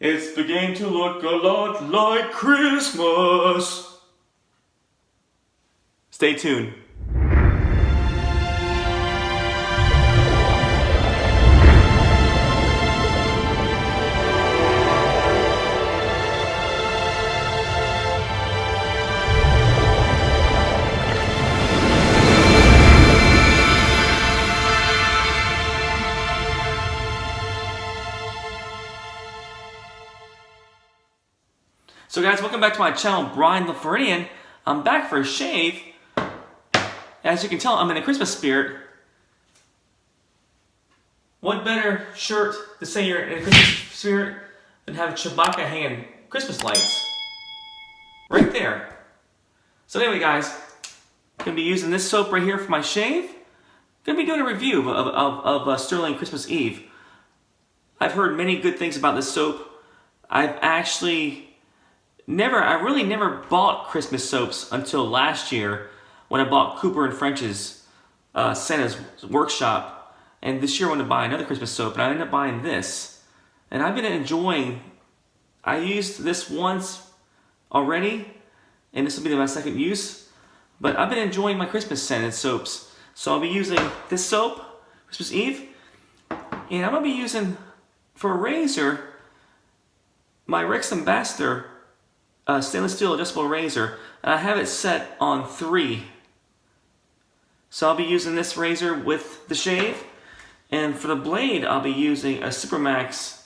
It's beginning to look a lot like Christmas. Stay tuned. So guys, welcome back to my channel, Brian the Floridian. I'm back for a shave. As you can tell, I'm in a Christmas spirit. What better shirt to say you're in a Christmas spirit than have Chewbacca hanging Christmas lights? Right there. So anyway guys, I'm going to be using this soap right here for my shave. I'm going to be doing a review of Stirling Christmas Eve. I've heard many good things about this soap. I've actually I really never bought Christmas soaps until last year when I bought Cooper and French's Santa's Workshop. And this year I wanted to buy another Christmas soap, and I ended up buying this. And I've been enjoying, I used this once already, and this will be my second use. But I've been enjoying my Christmas scented soaps. So I'll be using this soap, Christmas Eve. And I'm going to be using, for a razor, my Rex Ambassador stainless steel adjustable razor, and I have it set on 3. So I'll be using this razor with the shave, and for the blade I'll be using a Supermax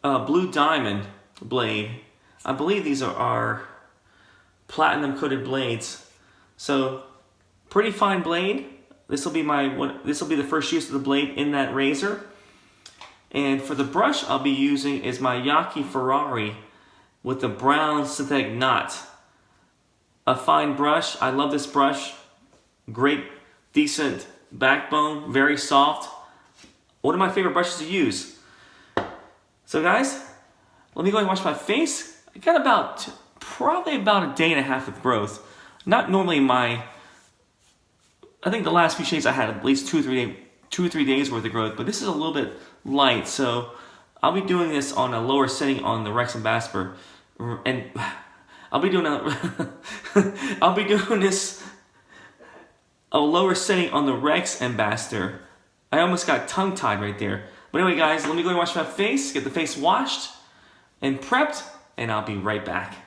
Blue Diamond blade. I believe these are platinum coated blades. So pretty fine blade. This will be the first use of the blade in that razor. And for the brush I'll be using is my Yaqi Ferrari with the brown synthetic knot. A fine brush. I love this brush. Great, decent backbone, very soft. One of my favorite brushes to use. So guys, let me go and wash my face. I got probably about a day and a half of growth. Not normally I think the last few shaves I had at least 2 or 3 days worth of growth, but this is a little bit light, so I'll be doing this on a lower setting on the Rex Ambassador, and I'll be doing this a lower setting on the Rex Ambassador. I almost got tongue-tied right there. But anyway guys, let me go and wash my face, get the face washed and prepped, and I'll be right back.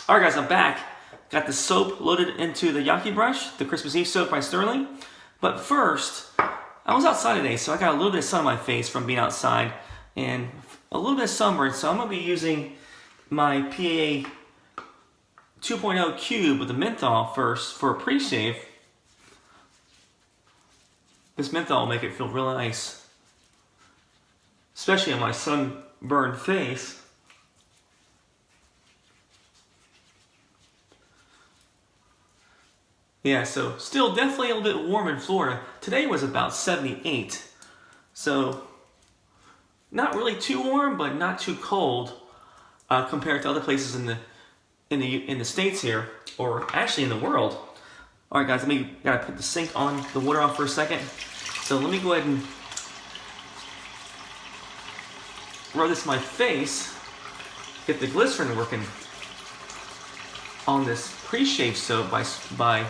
Alright guys, I'm back. Got the soap loaded into the Yaqi brush, the Christmas Eve soap by Stirling. But first, I was outside today, so I got a little bit of sun on my face from being outside and a little bit of sunburn, so I'm going to be using my PAA 2.0 cube with the menthol first for a pre-shave. This menthol will make it feel real nice, especially on my sunburned face. Yeah, so still definitely a little bit warm in Florida. Today was about 78, so not really too warm, but not too cold compared to other places in the States here, or actually in the world. All right, guys, gotta put the sink on, the water on for a second. So let me go ahead and rub this in my face, get the glycerin working on this pre-shave soap by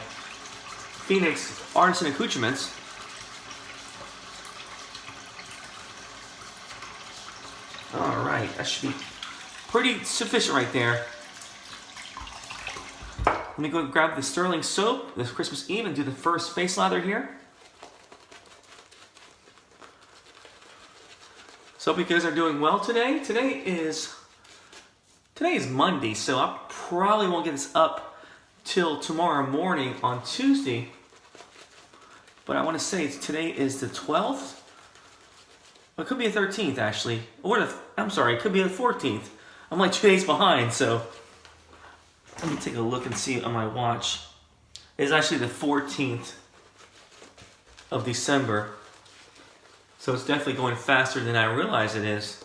Phoenix Artisan Accoutrements. Alright, that should be pretty sufficient right there. Let me go grab the Stirling soap, this Christmas Eve, and do the first face lather here. So hope you guys are doing well today. Today is Monday, so I probably won't get this up till tomorrow morning on Tuesday. But I want to say today is the 12th. Well, it could be the 13th actually. I'm sorry, it could be the 14th. I'm like 2 days behind, so let me take a look and see on my watch. It's actually the 14th of December. So it's definitely going faster than I realize it is.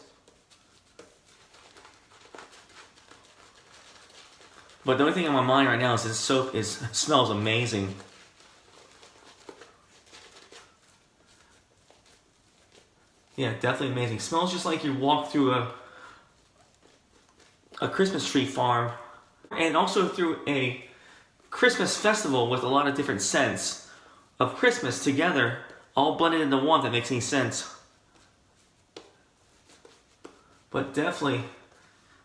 But the only thing on my mind right now is this soap smells amazing. Yeah, definitely amazing. Smells just like you walk through a Christmas tree farm, and also through a Christmas festival with a lot of different scents of Christmas together, all blended into one, if that makes any sense. But definitely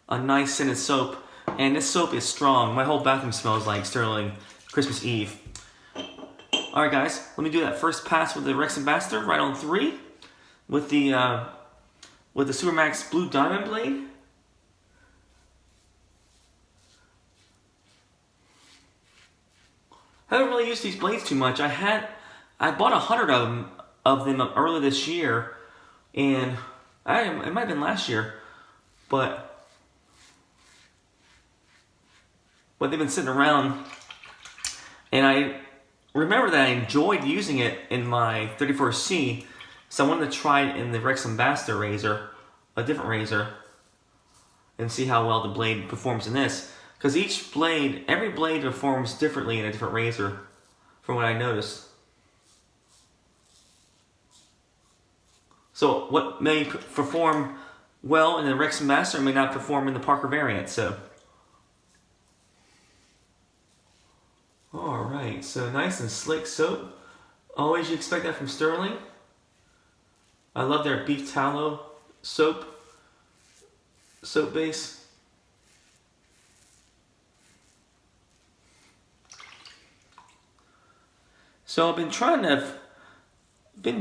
a nice scented soap, and this soap is strong. My whole bathroom smells like Stirling Christmas Eve. Alright guys, let me do that first pass with the Rex Ambassador right on 3 with the Supermax Blue Diamond blade. I haven't really used these blades too much. I bought 100 of them earlier this year, and it might have been last year, but they've been sitting around, and I remember that I enjoyed using it in my 34C, so I wanted to try it in the Rex Ambassador razor, a different razor, and see how well the blade performs in this. Because every blade performs differently in a different razor, from what I noticed. So what may perform well in the Rex Ambassador may not perform in the Parker variant, so. Alright, so nice and slick soap. Always you expect that from Stirling. I love their beef tallow soap base. So I've been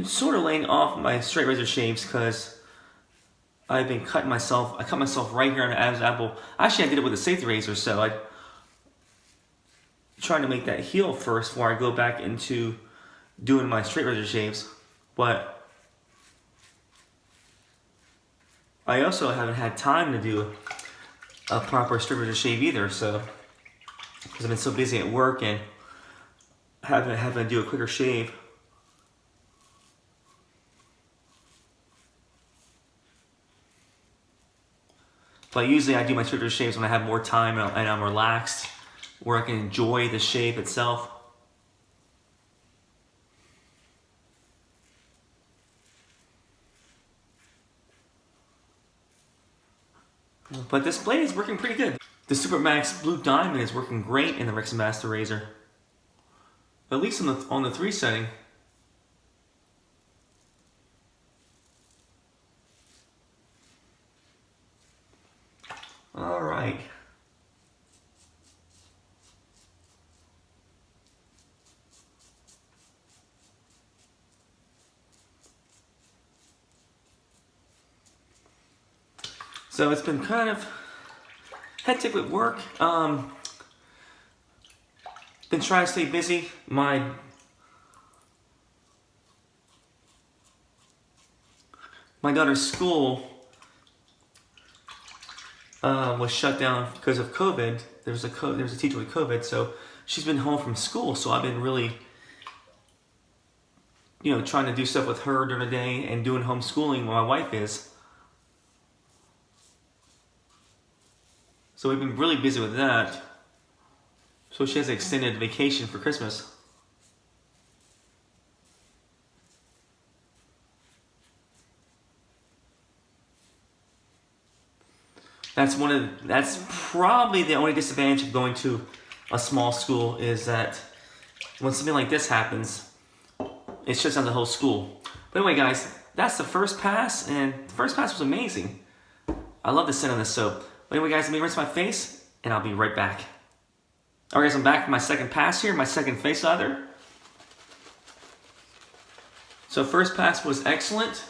sort of laying off my straight razor shaves because I've been cutting myself. I cut myself right here on the Adam's apple. Actually, I did it with a safety razor, so I'm trying to make that heal first before I go back into doing my straight razor shaves. But I also haven't had time to do a proper straight razor shave either, so because I've been so busy at work and having to do a quicker shave. But usually I do my straight razor shaves when I have more time and I'm relaxed, where I can enjoy the shave itself. But this blade is working pretty good. The Supermax Blue Diamond is working great in the Rex Ambassador razor. At least on the 3 setting. All right. So it's been kind of hectic with work. Been trying to stay busy. My daughter's school was shut down because of COVID. There was a teacher with COVID, so she's been home from school. So I've been really, trying to do stuff with her during the day and doing homeschooling while my wife is. So we've been really busy with that. So she has an extended vacation for Christmas. That's probably the only disadvantage of going to a small school, is that when something like this happens, it shuts down the whole school. But anyway, guys, that's the first pass, and the first pass was amazing. I love the scent on this soap. But anyway, guys, let me rinse my face, and I'll be right back. Alright guys, I'm back for my second pass here, my second face lather. So first pass was excellent.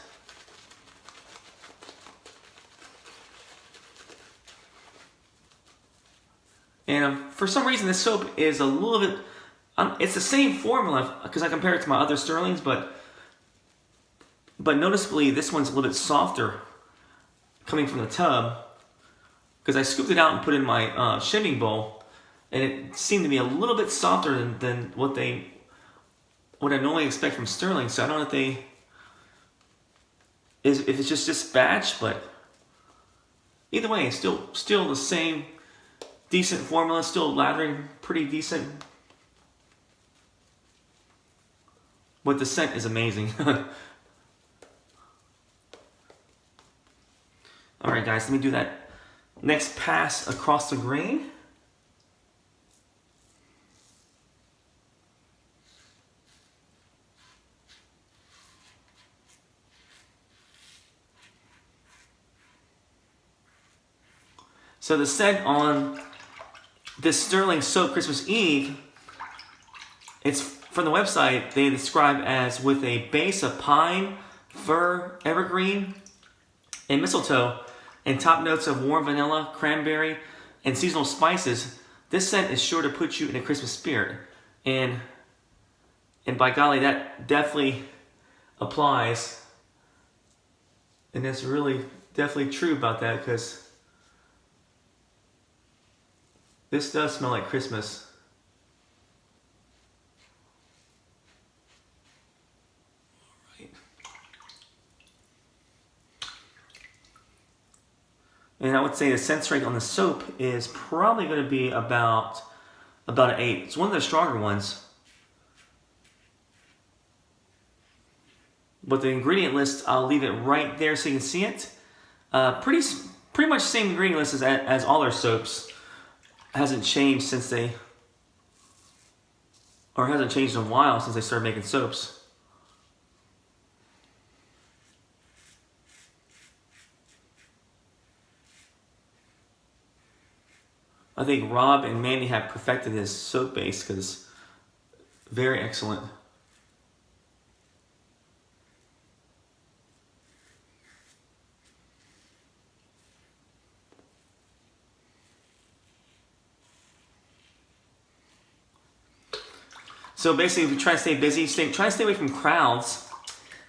And for some reason this soap is a little bit, it's the same formula because I compare it to my other Stirlings, but noticeably this one's a little bit softer coming from the tub, because I scooped it out and put it in my shaving bowl, and it seemed to be a little bit softer than what I normally expect from Stirling. So I don't know if it's just this batch, but either way, it's still the same decent formula, still lathering pretty decent. But the scent is amazing. Alright guys, let me do that Next pass across the grain. So the scent on this Stirling soap Christmas Eve, it's from the website, they describe as with a base of pine, fir, evergreen, and mistletoe, and top notes of warm vanilla, cranberry, and seasonal spices. This scent is sure to put you in a Christmas spirit. And by golly, that definitely applies. And that's really definitely true about that, because this does smell like Christmas. Right. And I would say the sense rate on the soap is probably going to be about an 8. It's one of the stronger ones. But the ingredient list, I'll leave it right there so you can see it. Pretty much same ingredient list as all our soaps. Hasn't changed since they, or hasn't changed in a while since they started making soaps. I think Rob and Mandy have perfected his soap base because it's very excellent. So basically, we try to stay busy, try to stay away from crowds.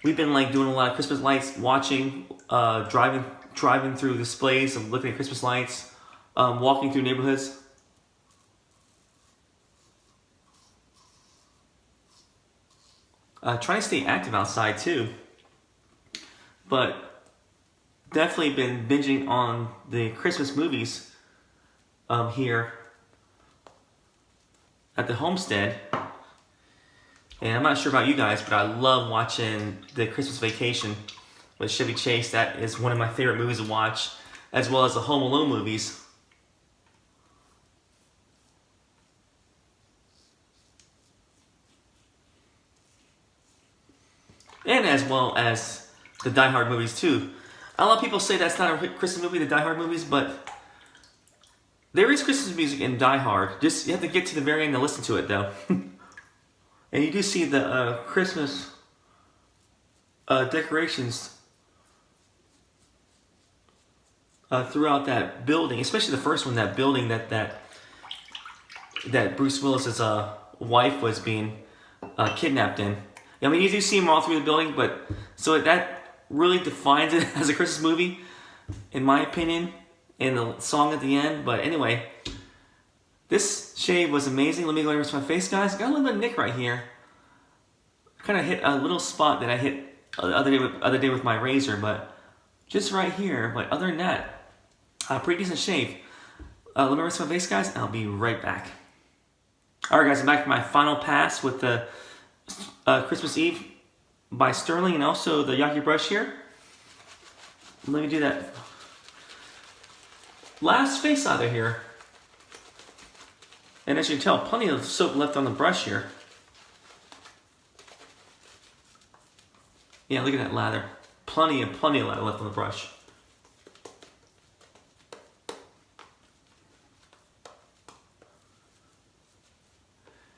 We've been like doing a lot of Christmas lights, watching, driving through displays of looking at Christmas lights, walking through neighborhoods. Trying to stay active outside too. But definitely been binging on the Christmas movies here at the homestead. And I'm not sure about you guys, but I love watching the Christmas Vacation with Chevy Chase. That is one of my favorite movies to watch, as well as the Home Alone movies. And as well as the Die Hard movies too. A lot of people say that's not a Christmas movie, the Die Hard movies, but there is Christmas music in Die Hard. Just you have to get to the very end to listen to it though. And you do see the Christmas decorations throughout that building, especially the first one, that building that Bruce Willis's wife was being kidnapped in. I mean, you do see them all through the building, but so that really defines it as a Christmas movie, in my opinion, and the song at the end. But anyway, this shave was amazing. Let me go over to my face, guys. Got a little bit of nick right here. Kind of hit a little spot that I hit the other day with my razor, but just right here. But other than that, pretty decent shave. Let me rinse my face, guys, and I'll be right back. Alright guys, I'm back for my final pass with the Christmas Eve by Stirling and also the Yaqi brush here. Let me do that last face either here. And as you can tell, plenty of soap left on the brush here. Yeah, look at that lather. Plenty of lather left on the brush.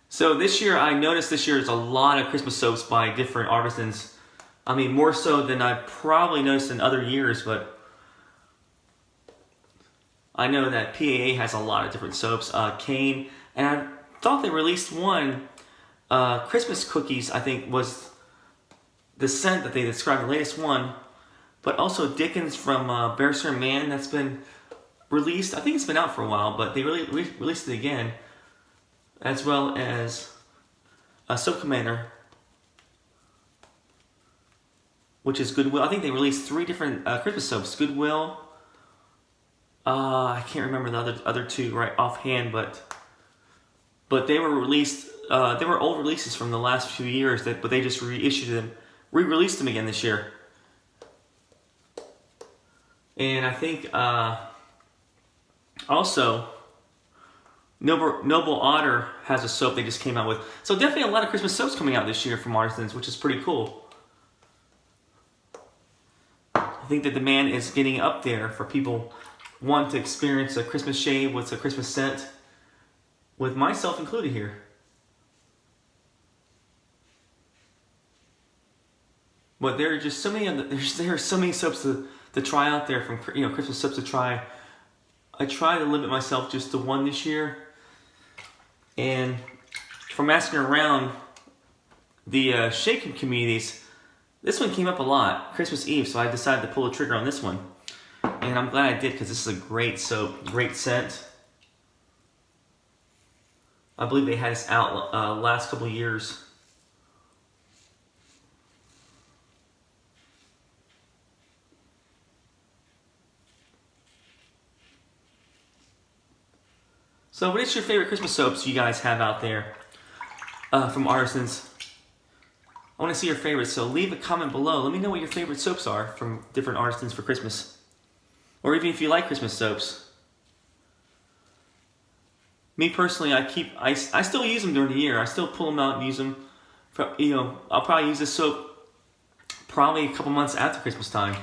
So this year, I noticed there's a lot of Christmas soaps by different artisans. I mean, more so than I probably noticed in other years, but I know that PAA has a lot of different soaps. Kane, and I thought they released one, Christmas Cookies, I think was the scent that they described, the latest one. But also Dickens from Bear Certain Man, that's been released. I think it's been out for a while, but they really released it again. As well as Soap Commander, which is Goodwill. I think they released 3 different Christmas soaps. Goodwill, I can't remember the other 2 right offhand, but they were released. They were old releases from the last few years, but they just re-released them again this year. And I think Also, Noble Otter has a soap they just came out with. So definitely a lot of Christmas soaps coming out this year from Artisans, which is pretty cool. I think the demand is getting up there for people want to experience a Christmas shave with a Christmas scent, with myself included here. But there are just so many. There are so many soaps to try out there from Christmas soaps to try. I try to limit myself just to one this year, and from asking around the shave communities, this one came up a lot, Christmas Eve. So I decided to pull the trigger on this one, and I'm glad I did because this is a great soap, great scent. I believe they had this out last couple of years. So what is your favorite Christmas soaps you guys have out there from Artisans? I want to see your favorites, so leave a comment below. Let me know what your favorite soaps are from different Artisans for Christmas. Or even if you like Christmas soaps. Me personally, I still use them during the year. I still pull them out and use them. I'll probably use this soap probably a couple months after Christmas time.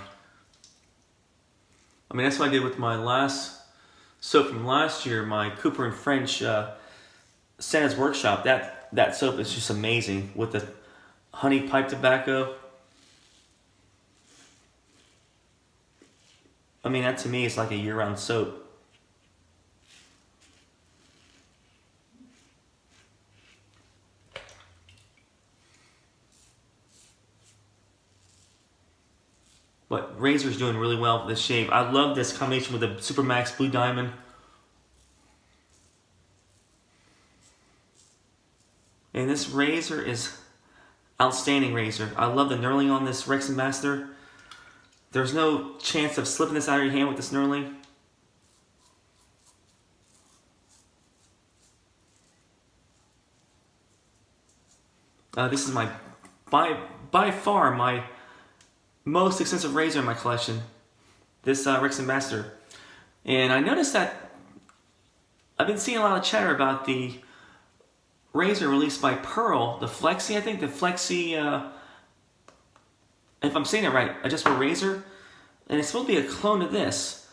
I mean, that's what I did with my last soap from last year, my Cooper and French Santa's Workshop. That soap is just amazing with the honey pipe tobacco. I mean, that to me is like a year-round soap. But Razor's doing really well with this shave. I love this combination with the Supermax Blue Diamond. And this razor is outstanding razor. I love the knurling on this Rex Ambassador. There's no chance of slipping this out of your hand with this knurling. This is by far my most expensive razor in my collection, this Rex Ambassador. And I noticed that I've been seeing a lot of chatter about the razor released by Pearl, the Flexi, I think, the Flexi, if I'm saying it right, adjustable razor. And it's supposed to be a clone of this,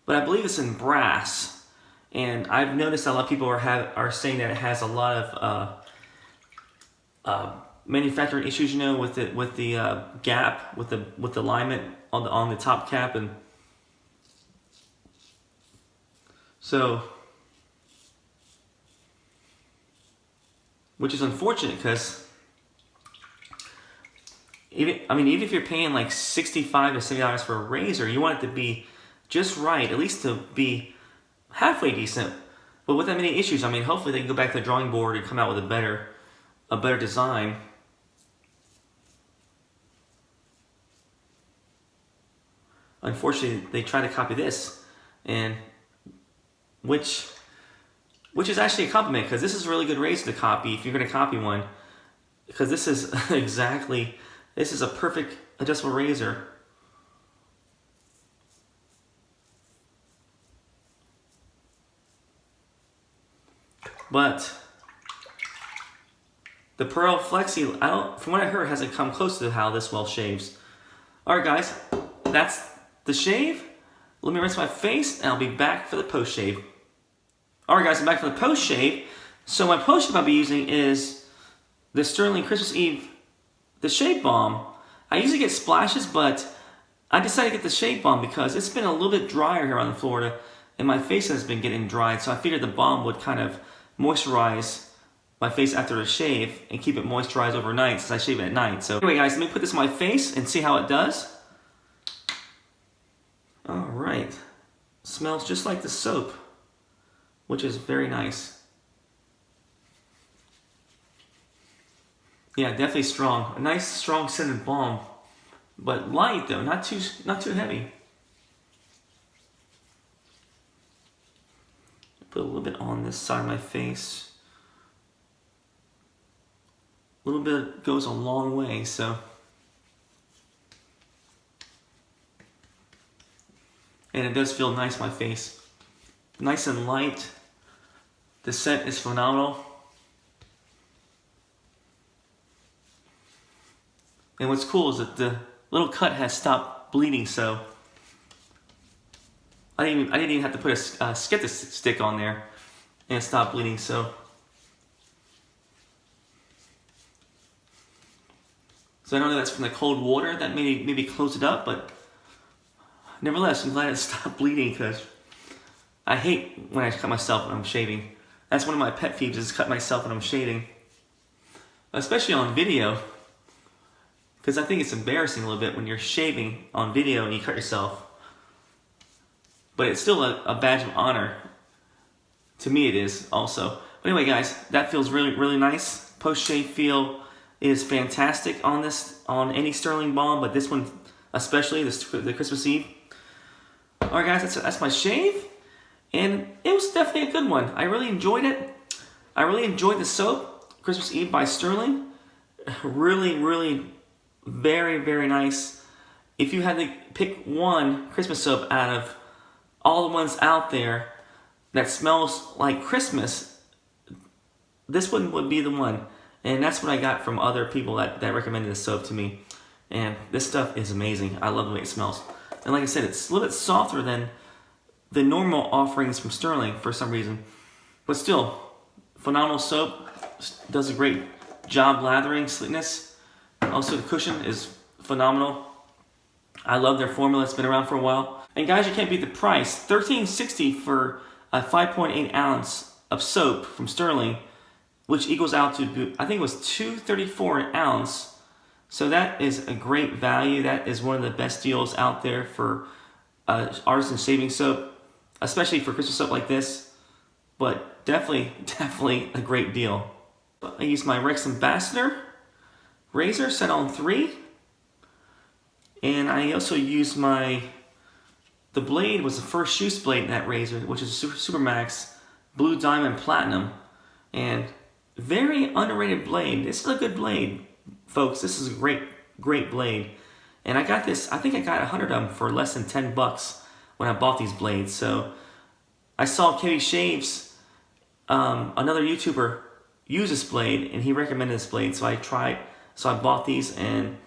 but I believe it's in brass. And I've noticed a lot of people are saying that it has a lot of manufacturing issues, with the gap, with the alignment on the top cap, and so, which is unfortunate because even if you're paying like $65 to $70 for a razor, you want it to be just right, at least to be halfway decent. But with that many issues, hopefully they can go back to the drawing board and come out with a better design. Unfortunately, they try to copy this, and which is actually a compliment, because this is a really good razor to copy if you're going to copy one, because this is a perfect adjustable razor. But the Pearl Flexi, from what I heard, hasn't come close to how this well shaves. Alright guys, that's the shave. Let me rinse my face, and I'll be back for the post shave. Alright guys, I'm back for the post shave. So my post shave I'll be using is the Stirling Christmas Eve, the shave balm. I usually get splashes, but I decided to get the shave balm because it's been a little bit drier here in Florida, and my face has been getting dried, so I figured the balm would kind of moisturize my face after the shave and keep it moisturized overnight since I shave it at night. So anyway guys, let me put this on my face and see how it does. Alright, smells just like the soap, which is very nice. Yeah, definitely strong. A nice strong scented balm, but light though, not too heavy. Put a little bit on this side of my face. A little bit goes a long way, so. And it does feel nice on my face. Nice and light. The scent is phenomenal. And what's cool is that the little cut has stopped bleeding, so I didn't even have to put a sketch stick on there, and it stopped bleeding. So I know that's from the cold water that maybe closed it up, but nevertheless, I'm glad it stopped bleeding, because I hate when I cut myself when I'm shaving. That's one of my pet peeves, is cut myself when I'm shaving, especially on video. Because I think it's embarrassing a little bit when you're shaving on video and you cut yourself. But it's still a badge of honor. To me it is also. But anyway guys, that feels really, really nice. Post-shave feel is fantastic on any Stirling balm, but this one especially, the Christmas Eve. Alright guys, that's my shave. And it was definitely a good one. I really enjoyed it. I really enjoyed the soap, Christmas Eve by Stirling. Really, really very, very nice. If you had to pick one Christmas soap out of all the ones out there that smells like Christmas, this one would be the one. And that's what I got from other people that recommended this soap to me. And this stuff is amazing. I love the way it smells. And like I said, it's a little bit softer than the normal offerings from Stirling for some reason. But still, phenomenal soap. Does a great job lathering, slickness. Also, the cushion is phenomenal. I love their formula. It's been around for a while. And guys, you can't beat the price. $13.60 for a 5.8 ounce of soap from Stirling, which equals out to, I think it was $2.34 an ounce. So that is a great value. That is one of the best deals out there for artisan shaving soap, especially for Christmas soap like this. But definitely a great deal. I use my Rex Ambassador razor set on 3, and I also used the blade was the first Schutz blade in that razor, which is Supermax Blue Diamond Platinum, and very underrated blade. This is a good blade, folks. This is a great blade, and I got this. I think I got 100 of them for less than $10 when I bought these blades. So I saw Kevin Shaves, another YouTuber, use this blade, and he recommended this blade, so I tried. So I bought these, and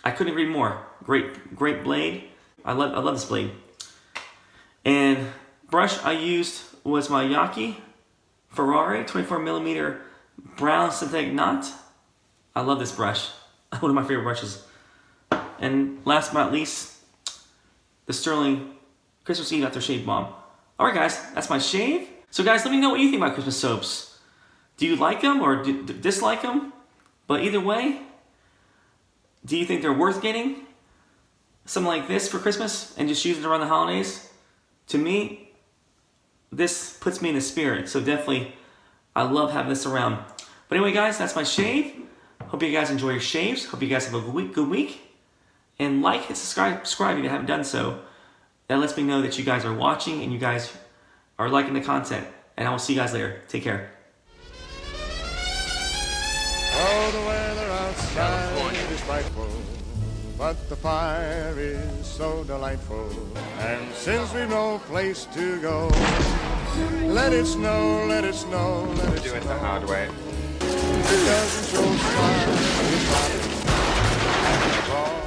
I couldn't agree more. Great blade. I love this blade. And brush I used was my Yaqi Ferrari 24mm brown synthetic knot. I love this brush. One of my favorite brushes. And last but not least, the Stirling Christmas Eve Aftershave Balm. Alright guys, that's my shave. So guys, let me know what you think about Christmas soaps. Do you like them or dislike them? But either way, do you think they're worth getting? Something like this for Christmas and just using it around the holidays? To me, this puts me in the spirit. So definitely, I love having this around. But anyway guys, that's my shave. Hope you guys enjoy your shaves. Hope you guys have a good week. And like and subscribe if you haven't done so. That lets me know that you guys are watching and you guys are liking the content. And I will see you guys later. Take care. Oh, the weather outside is frightful, but the fire is so delightful. And since we've no place to go, let it snow, let it snow, let it snow. Do it the hard way. It doesn't show fire, it's